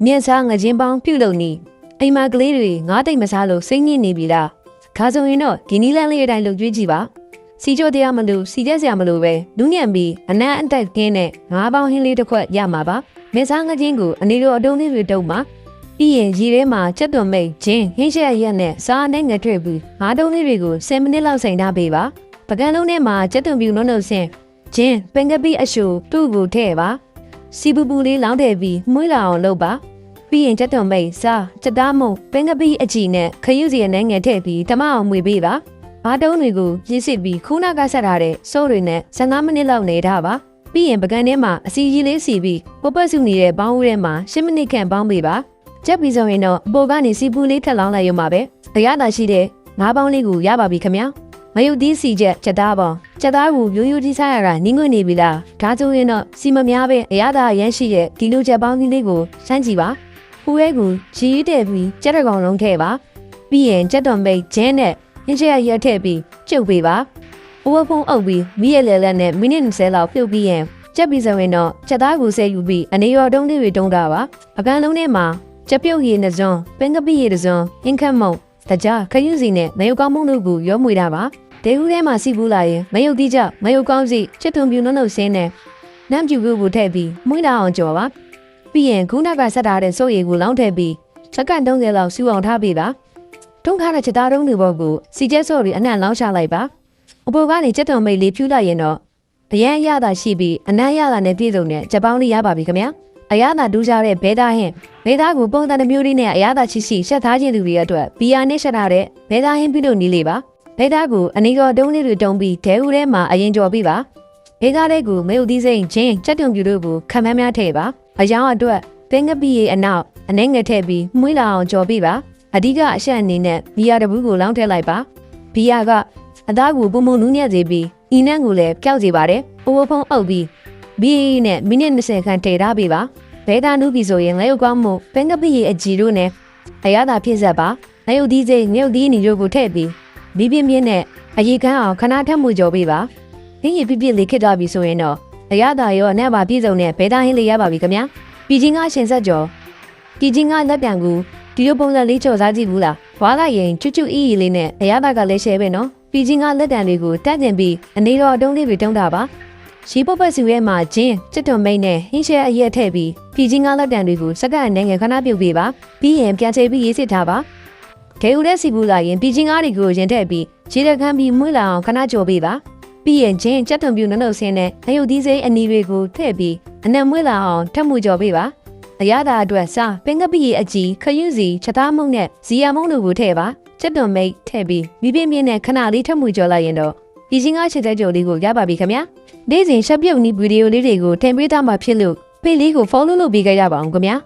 မြန်စားငချင်းပေါင်းပြုတ်လုံနီအိမ်မကလေးတွေငါးတိတ်မစားလို့စိတ်ညစ်နေပြီလားခါဆိုရင်တော့ဒီနီလန်းလေးအတိုင်းလှုပ်ကြွေးကြည့်ပါစီချိုတရားမလို့စီချက်စရာမလို့ပဲနူးညံ့ပြီးအနံ့အတက်ခင်းနဲ့ငါးပေါင်းဟင်းလေးတစ်ခွက်ရမှာပါမြန်စားငချင်းကိုအနေတို့အတုံးလေးတွေတုံးမှာပြီးရင်ရေထဲမှာချက်သွန်မိတ်ဂျင်းဟင်းရှက်ရက်နဲ့စားနဲ့ငထွေပြီးငါးတုံးလေးတွေကို10မိနစ်လောက်စိန်ထားပေးပါပကံလုံးထဲမှာချက်သွန်ပြူနှုတ်ဆင်းဂျင်းပင်ကပိအရှူသူ့ကိုထည့်ပါစီပူပူလေးလောင်းထည့်ပြီးမွှေးလာအောင်လုပ်ပါပြီးရင်ချက်သွန်မိတ်စားချက်သားမုံပင်ကပိအကြည့်နဲ့ခရုစီရဲ့နဲ့ငယ်ထည့်ပြီးတမအောင်မွေပေးပါဘာတုံးတွေကိုပြည့်စစ်ပြီးခုနကဆက်ထားတဲ့စိုးတွေနဲ့15မိနစ်လောက်နေထားပါပြီးရင်ပကံထဲမှာအစီကြီးလေးစီပြီးပုတ်ပတ်စုနေတဲ့ဘောင်းဦးထဲမှာ10မိနစ်ခန့်ပေါင်းပေးပါချက်ပြီးဆိုရင်တော့အပေါ်ကနေစီပူလေးထက်လောင်းလိုက်ရုံပါပဲအရသာရှိတဲ့ငါးပေါင်းလေးကိုရပါပြီခင်ဗျာမယုတ်သီးစီချက်သားပေါင်းချက်သားကိုရိုးရိုးကြီးစားရတာနင်းငွေ့နေပြီလားဒါဆိုရင်တော့စီမများပဲအရသာရမ်းရှိတဲ့ဒီလိုချက်ပေါင်းလေးကိုစမ်းကြည့်ပါဟိုရဲကိုကြီးတဲ့ပြီးချက်တစ်ကောင်လုံးထည့်ပါပြီးရင်ချက်တော်မိတ်ဂျင်းနဲ့ဟင်းချက်ရက်ထည့်ပြီးကျုပ်ပေးပါအိုးဖုံးအုပ်ပြီးမိရလဲနဲ့မိနစ်20လောက်ပြုတ်ပြီးရင်ချက်ပြီးဆိုရင်တော့ချက်သားကိုဆဲယူပြီးအနေရောတုံးလေးတွေတုံးတာပါအကန်လုံးထဲမှာချက်ပြုတ်ရည်နဲ့စွန်းပင်ကပိရည်စွန်းအင်ခတ်မုံတကြားခရုစီနဲ့မယုတ်ကောင်းမုံတို့ကိုရောမွေတာပါဒေဟူးထဲမှာစီပူလာရင်မယုတ်တိကျမယုတ်ကောင်းစီချက်သွန်ပြူနှုတ်ဆင်းနဲ့နမ်းပြူကိုထည့်ပြီးမွေးလာအောင်ကြော်ပါပြီးရင်ခုနကဆက်ထားတဲ့စိုးရည်ကိုလောင်းထည့်ပြီးစက္ကန့်30လောက်စူအောင်ထားပေးပါတွန်းခါတဲ့ချက်သားတုံးတွေပေါ်ကိုစီကျဲစော်တွေအနှံ့လောင်းချလိုက်ပါအပေါ်ကနေချက်သွန်မိတ်လေးဖြူလိုက်ရင်တော့အရန်ရတာရှိပြီးအနံ့ရတာနဲ့ပြည့်စုံတဲ့ချက်ပေါင်းလေးရပါပြီခင်ဗျာအရသာဒူးကြတဲ့ဘဲသားဟင်းဘဲသားကိုပုံစံတစ်မျိုးလေးနဲ့အရသာရှိရှက်ထားခြင်းသူတွေအတွက်ဘီယာနဲ့ရှက်ထားတဲ့ဘဲသားဟင်းပြုလုပ်နည်းလေးပါဘဲသားကိုအနေတော်တုံးလေးတွေတုံးပြီးဒဲဦးထဲမှာအရင်ကြော်ပြီးပါဘဲသားလေးကိုမယုတ်သီးစိမ့်ချင်းချက်တုံပြူတို့ကိုခံမများထည့်ပါအယောင်အတွက်ပင်ကပိရဲ့အနောက်အနှဲငယ်ထည့်ပြီးမွှေးလာအောင်ကြော်ပြီးပါအဓိကအရှက်အနေနဲ့ဘီယာတပူးကိုလောင်းထည့်လိုက်ပါဘီယာကအသားကိုပုံပုံနူးညံ့စေပြီးဤနှံ့ကိုလည်းပျောက်စေပါတယ်အိုးဖုံးအုပ်ပြီးဘီနဲ့မိနစ်20ခန့်တည်ထားပေးပါဘဲသားနူးပြီဆိုရင်ငရုတ်ကောင်းမှုပင်ကပိရဲ့အကြည်တို့နဲ့အရသာဖြစ်ဆက်ပါငရုတ်သီးစိမ့်ငရုတ်သီးနီတို့ကိုထည့်ပြီးမီးပြင်းပြင်းနဲ့အရေခမ်းအောင်ခဏထပ်မှုကြော်ပေးပါဟင်းရည်ပြပြလေးခစ်သွားပြီဆိုရင်တော့အရသာရောအနက်ပါပြည့်စုံတဲ့ဘဲသားဟင်းလေးရပါပြီခင်ဗျာပြည်ချင်းကရှင်ဆက်ကြော်ပြည်ချင်းကလက်ပြန်ကူဒီလိုပုံစံလေးကြော်စားကြည့်ဘူးလားဘွားလိုက်ရင်ချွတ်ချွတ်အီးလေးနဲ့အရသာကလည်းရှယ်ပဲနော်ပြည်ချင်းကလက်တံတွေကိုတက်ကျင်ပြီးအနေတော်အတုံးလေးတွေတုံးတာပါရှီပုတ်ပတ်စုရဲမှာဂျင်းစစ်တော်မိတ်နဲ့ဟင်းရှဲအရက်ထည့်ပြီးပြည်ချင်းကလက်တံတွေကိုစက္ကန့်နဲ့ငယ်ခဏပြုတ်ပေးပါပြီးရင်ပြန်ချိန်ပြီးရေးစစ်ထားပါဒေဦးတဲ့စီပူလာရင်ပြည်ချင်းကားတွေကိုရင်ထည့်ပြီးခြေတခမ်းပြီးမွှေးလာအောင်ခဏကြော်ပေးပါပြီးရင်ဂျင်းချက်သွန်ပြူနှုတ်ဆင်းနဲ့အယုတ်သီးစိမ့်အနီတွေကိုထည့်ပြီးအနံ့မွှေးလာအောင်ထပ်မှုကြော်ပေးပါအရသာအတွက်စားပင်ကပိရဲ့အကြည်ခရုစီချက်သားမုံနဲ့ဇီယာမုံတို့ကိုထည့်ပါချက်သွန်မိတ်ထည့်ပြီးမိပြင်းပြင်းနဲ့ခဏလေးထပ်မှုကြော်လိုက်ရင်တော့ဒီချင်းကားချက်တဲ့ကြော်လေးကိုရပါပြီခင်ဗျာနေ့စဉ်ရှက်ပြုတ်နီးဗီဒီယိုလေးတွေကိုတင်ပေးထားမှာဖြစ်လို့ဖေးလေးကို follow လုပ်ပေးကြရပါအောင်ခင်ဗျာ